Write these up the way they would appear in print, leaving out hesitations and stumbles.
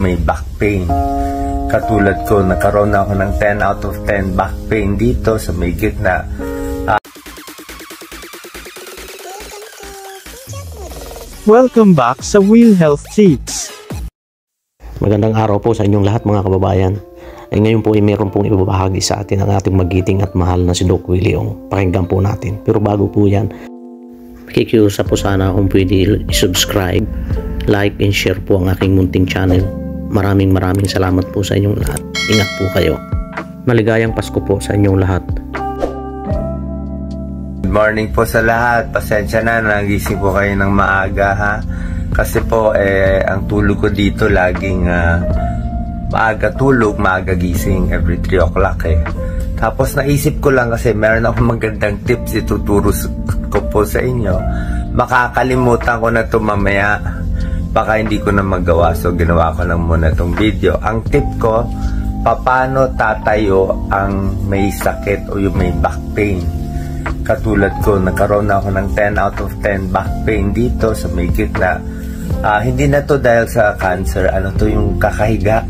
may back pain. Katulad ko, nagkaroon ako ng 10 out of 10 back pain dito sa may gitna. Welcome back sa Wheel Health Tips. Magandang araw po sa inyong lahat mga kababayan. Ngayon po ay meron pong ibabahagi sa atin ang ating magiting at mahal na si Doc Willie Ong. Pakinggan po natin. Pero bago po yan, makikiusap po sana kung pwede i-subscribe, like and share po ang aking munting channel. Maraming salamat po sa inyong lahat. Ingat po kayo. Maligayang Pasko po sa inyong lahat. Good morning po sa lahat. Pasensya na, nagising po kayo ng maaga ha. Kasi po ang tulog ko dito laging maaga tulog, maaga gising every 3 o'clock Tapos naisip ko lang kasi meron akong magandang tips ituturo ko po sa inyo. Makakalimutan ko na ito mamaya. Baka hindi ko na magawa, so ginawa ko lang muna itong video. Ang tip ko, paano tatayo ang may sakit o yung may back pain. Katulad ko, nagkaroon ako ng 10 out of 10 back pain dito sa may gitna. Hindi na to dahil sa cancer, ano to yung kakahiga.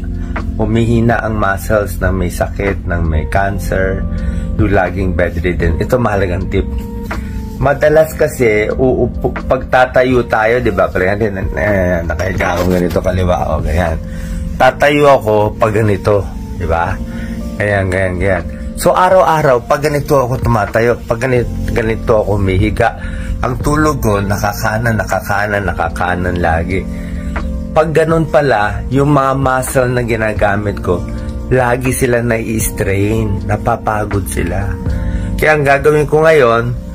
Humihina ang muscles ng may sakit, ng may cancer, yung laging bedridden. Ito mahalagang tip. Madalas kasi pagtatayo tayo, 'di ba? Nakahiga ako ganito kaliwa ako, ganyan. Tatayo ako pag ganito, 'di ba? Ganyan. So araw-araw pag ganito ako tumatayo, pag ganito ako humihiga, ang tulog ko nakakanan lagi. Pag ganun pala, yung mga muscle na ginagamit ko, lagi sila nai-strain, napapagod sila. Kaya ang gagawin ko ngayon,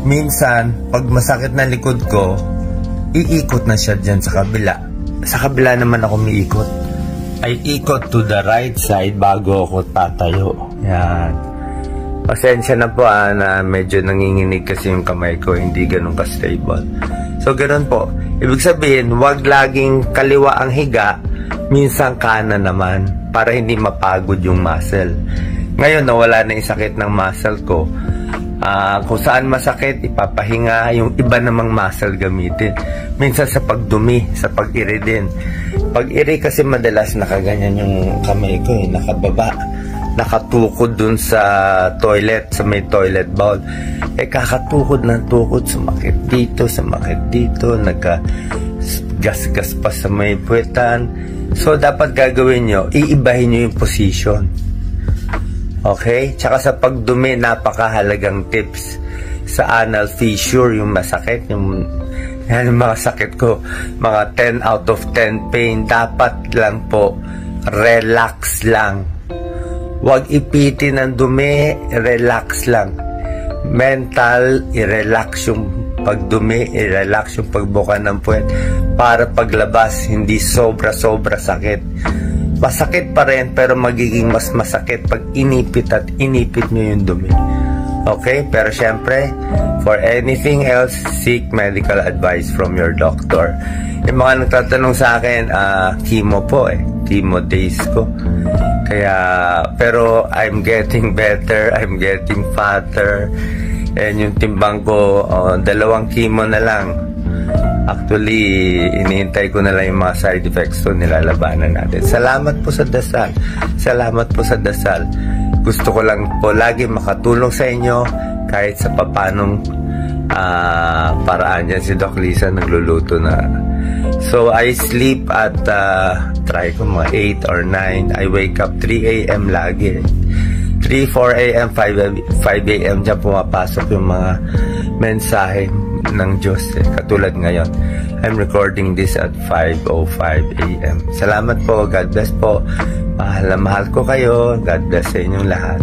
minsan, pag masakit na likod ko, iikot na siya dyan sa kabila. Sa kabila naman ako umiikot. Ay ikot to the right side bago ako tatayo. Yan. Pasensya na po na medyo nanginginig kasi yung kamay ko, hindi ganun ka-stable. So, ganun po. Ibig sabihin, wag laging kaliwa ang higa, minsan kanan naman, para hindi mapagod yung muscle. Ngayon, nawala na yung sakit ng muscle ko. Kung saan masakit, ipapahinga, yung iba namang muscle gamitin. Minsan sa pagdumi, sa pag-iri din. Pag-iri kasi madalas nakaganyan yung kamay ko, nakababa. Nakatukod dun sa toilet, sa may toilet bowl. Kakatukod ng tukod, sumakit dito, nagka-gas-gas pa sa may puwetan. So, dapat gagawin nyo, iibahin nyo yung position. Okay? Tsaka sa pagdumi, napakahalagang tips. Sa anal fissure, yung masakit, yung mga sakit ko, mga 10 out of 10 pain, dapat lang po, relax lang. Huwag ipitin ng dumi, relax lang. Mental, i-relax yung pagdumi, i-relax yung pagbuka ng puwet para paglabas, hindi sobra-sobra sakit. Masakit pa rin pero magiging mas masakit pag inipit nyo yung dumi. Okay? Pero syempre, for anything else, seek medical advice from your doctor. Yung mga nagtatanong sa akin, chemo po chemo days ko. Pero I'm getting better, I'm getting fatter. And yung timbang ko, 2 chemo na lang. Actually, iniintay ko na lang yung mga side effects to, nilalabanan natin. Salamat po sa dasal. Gusto ko lang po lagi makatulong sa inyo kahit sa papanong paraan. Yan si Doc Lisa nagluluto na. So, I sleep at try ko mga 8 or 9. I wake up 3 a.m. lagi. 3, 4 a.m., 5 a.m. Diyan pumapasok yung mga mensahe ng Diyos. Katulad ngayon. I'm recording this at 5:05 a.m. Salamat po. God bless po. Mahal na mahal ko kayo. God bless sa inyong lahat.